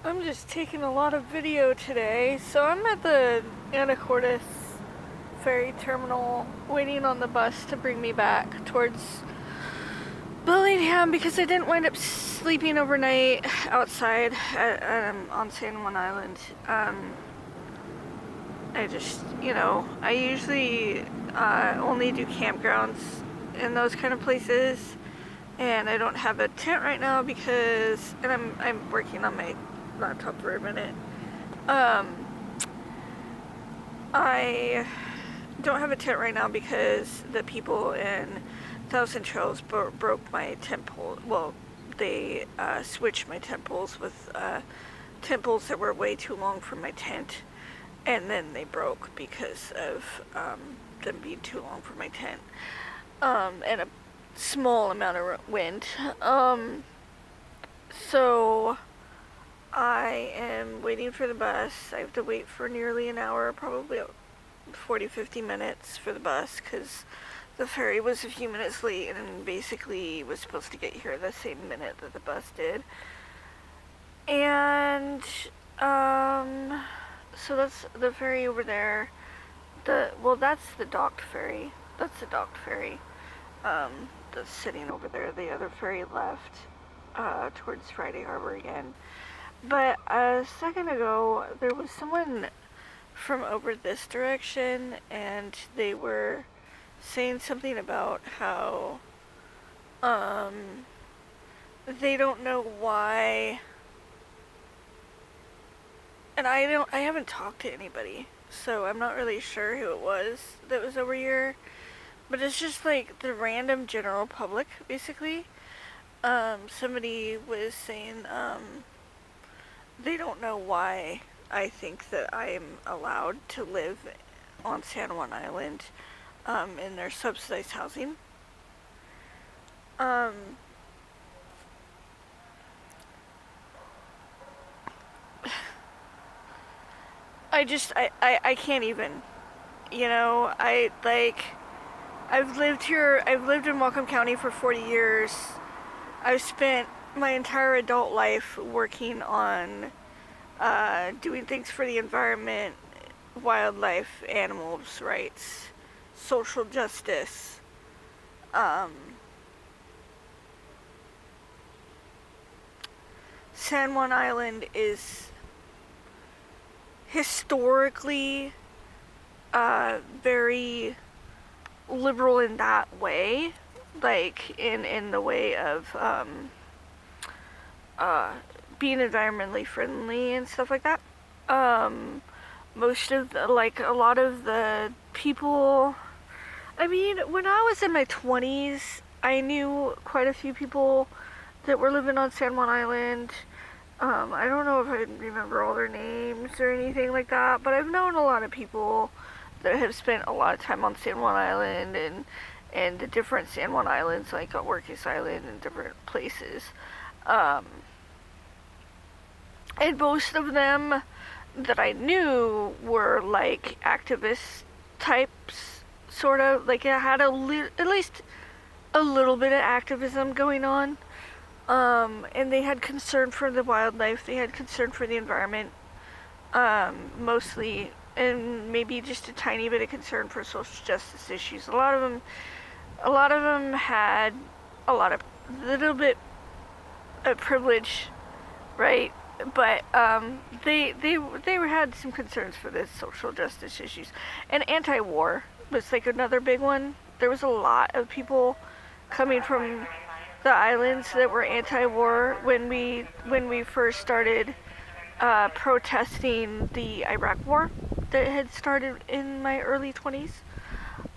I'm just taking a lot of video today. So I'm at the Anacortes ferry terminal waiting on the bus to bring me back towards Bellingham because I didn't wind up sleeping overnight outside on San Juan Island. I just, I usually only do campgrounds in those kind of places, and I don't have a tent right now because, and I'm working on my laptop for a minute. I don't have a tent right now because the people in Thousand Trails broke my tent pole. Well, they switched my tent poles with tent poles that were way too long for my tent, and then they broke because of them being too long for my tent, and a small amount of wind. So I am waiting for the bus. I have to wait for nearly an hour, probably 40-50 minutes for the bus because the ferry was a few minutes late and basically was supposed to get here the same minute that the bus did. And so that's the ferry over there. That's the docked ferry. That's the docked ferry. That's sitting over there. The other ferry left towards Friday Harbor again. But a second ago, there was someone from over this direction, and they were saying something about how they don't know why, and I haven't talked to anybody, so I'm not really sure who it was that was over here, but it's just like the random general public, basically. Somebody was saying they don't know why I think that I'm allowed to live on San Juan Island in their subsidized housing. I can't even. I've lived here, I've lived in Whatcom County for 40 years. I've spent my entire adult life working on doing things for the environment, wildlife, animals' rights, social justice. San Juan Island is historically very liberal in that way, like in the way of being environmentally friendly and stuff like that. Most of a lot of the people, I mean, when I was in my 20s, I knew quite a few people that were living on San Juan Island. I don't know if I remember all their names or anything like that, but I've known a lot of people that have spent a lot of time on San Juan Island and the different San Juan Islands, like Orcas Island and different places. And most of them that I knew were like activist types, sort of. Like it had at least a little bit of activism going on. And they had concern for the wildlife, they had concern for the environment, mostly, and maybe just a tiny bit of concern for social justice issues. A lot of them had a little bit of privilege, right? But they had some concerns for the social justice issues, and anti-war was like another big one. There was a lot of people coming from the islands that were anti-war when we first started protesting the Iraq War that had started in my early 20s.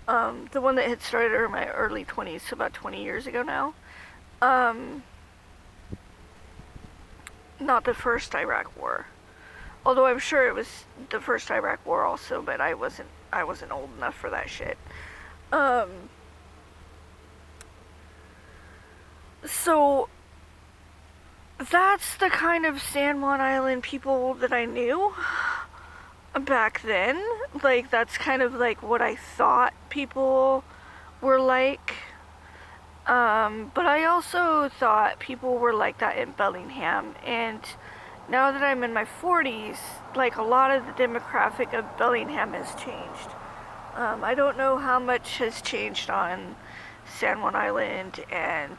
The one that had started in my early 20s, so about 20 years ago now. Not the first Iraq War, although I'm sure it was the first Iraq War also, but I wasn't old enough for that shit. So that's the kind of San Juan Island people that I knew back then. Like, that's kind of like what I thought people were like. But I also thought people were like that in Bellingham, and now that I'm in my 40s, like a lot of the demographic of Bellingham has changed. I don't know how much has changed on San Juan Island and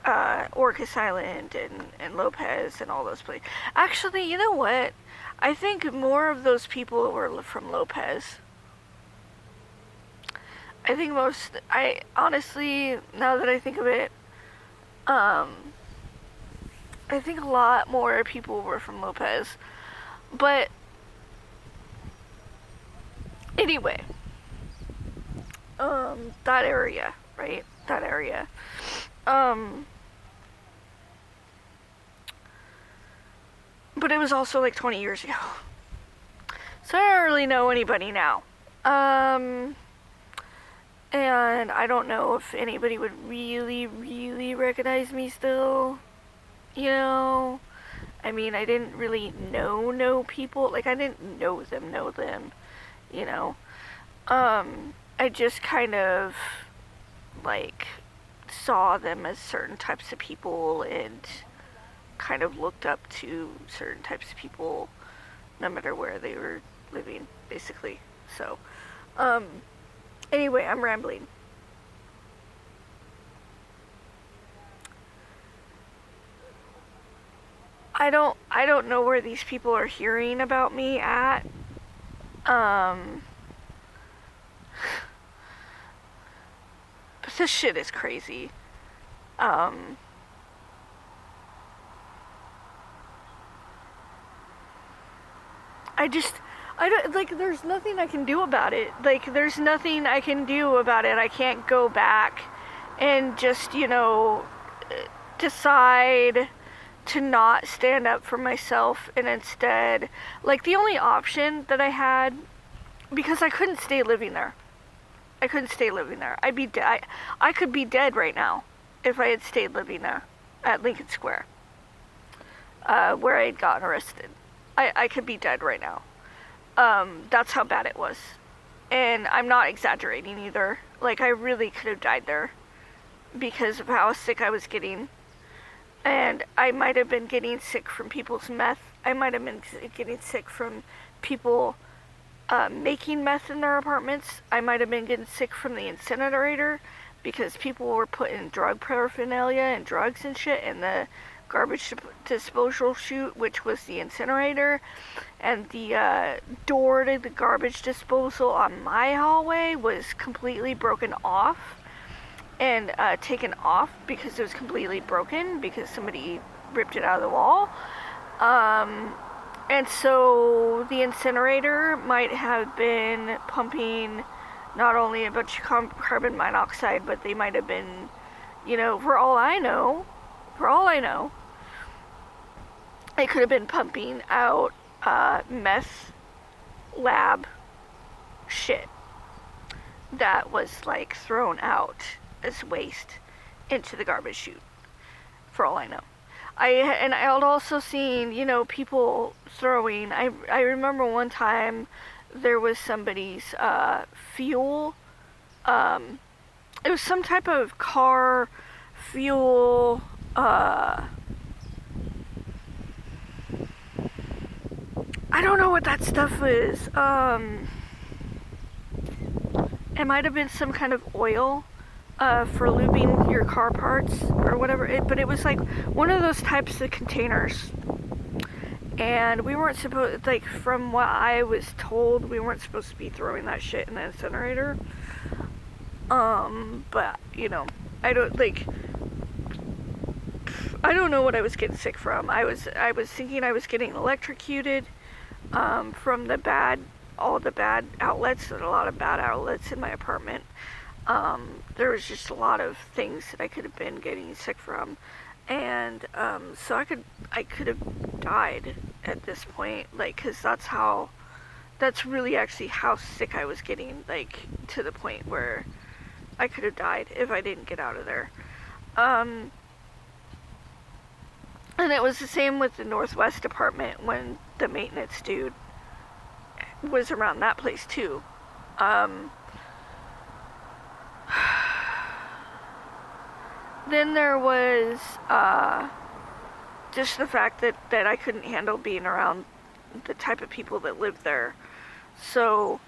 Orcas Island and Lopez and all those places. Actually, you know what? I think more of those people were from Lopez. I think I honestly, now that I think of it, I think a lot more people were from Lopez. But anyway, that area, right? That area. But it was also like 20 years ago. So I don't really know anybody now. And I don't know if anybody would really, really recognize me still. You know? I mean, I didn't really know people. Like, I didn't know them, you know? I just kind of, like, saw them as certain types of people and kind of looked up to certain types of people no matter where they were living, basically. So, anyway, I'm rambling. I don't know where these people are hearing about me at. But this shit is crazy. I don't, like, there's nothing I can do about it. Like, there's nothing I can do about it. I can't go back and just, you know, decide to not stand up for myself and instead, like, the only option that I had, because I couldn't stay living there. I'd be dead. I could be dead right now if I had stayed living there at Lincoln Square, where I had gotten arrested. I could be dead right now. That's how bad it was. And I'm not exaggerating either. Like, I really could have died there because of how sick I was getting. And I might have been getting sick from people's meth. I might have been getting sick from people making meth in their apartments. I might have been getting sick from the incinerator because people were putting drug paraphernalia and drugs and shit in the garbage disposal chute, which was the incinerator. And the door to the garbage disposal on my hallway was completely broken off and taken off because it was completely broken because somebody ripped it out of the wall. And so the incinerator might have been pumping not only a bunch of carbon monoxide, but they might have been, you know, for all I know, they could have been pumping out meth lab shit that was, like, thrown out as waste into the garbage chute, for all I know. I had also seen, you know, people throwing. I remember one time there was somebody's fuel. It was some type of car fuel. I don't know what that stuff is. It might have been some kind of oil. For lubing your car parts or whatever, but it was like one of those types of containers, and we weren't supposed, like, from what I was told, we weren't supposed to be throwing that shit in the incinerator. But, you know, I don't know what I was getting sick from. I was thinking I was getting electrocuted from all the bad outlets. There's a lot of bad outlets in my apartment. There was just a lot of things that I could have been getting sick from, and so I could have died at this point, like, because that's really actually how sick I was getting, like, to the point where I could have died if I didn't get out of there. And it was the same with the Northwest apartment when the maintenance dude was around that place too. Then there was just the fact that I couldn't handle being around the type of people that lived there. So,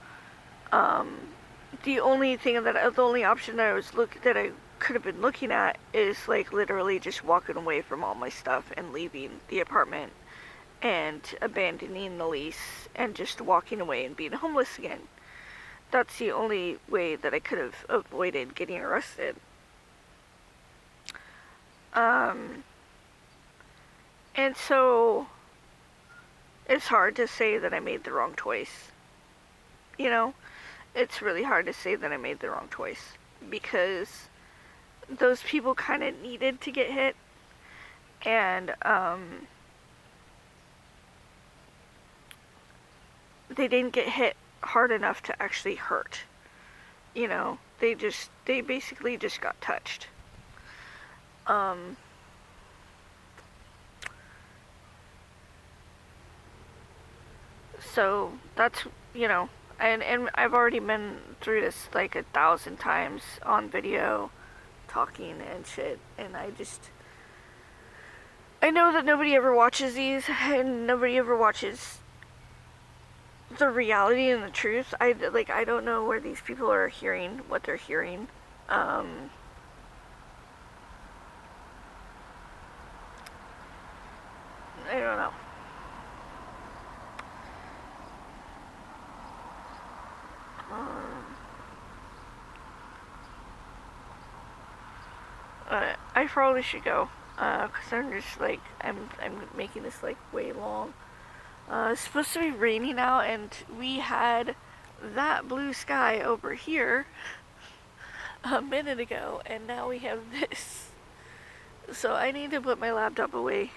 the only option that I could have been looking at is like literally just walking away from all my stuff and leaving the apartment and abandoning the lease and just walking away and being homeless again. That's the only way that I could have avoided getting arrested. And so it's hard to say that I made the wrong choice. You know, it's really hard to say that I made the wrong choice because those people kind of needed to get hit, and they didn't get hit hard enough to actually hurt. You know, they basically just got touched. So that's, you know, and I've already been through this like 1,000 times on video, talking and shit, and I know that nobody ever watches these, and nobody ever watches the reality and the truth. I don't know where these people are hearing what they're hearing. I don't know. I probably should go, cause I'm just like I'm making this like way long. It's supposed to be raining out, and we had that blue sky over here a minute ago, and now we have this. So I need to put my laptop away.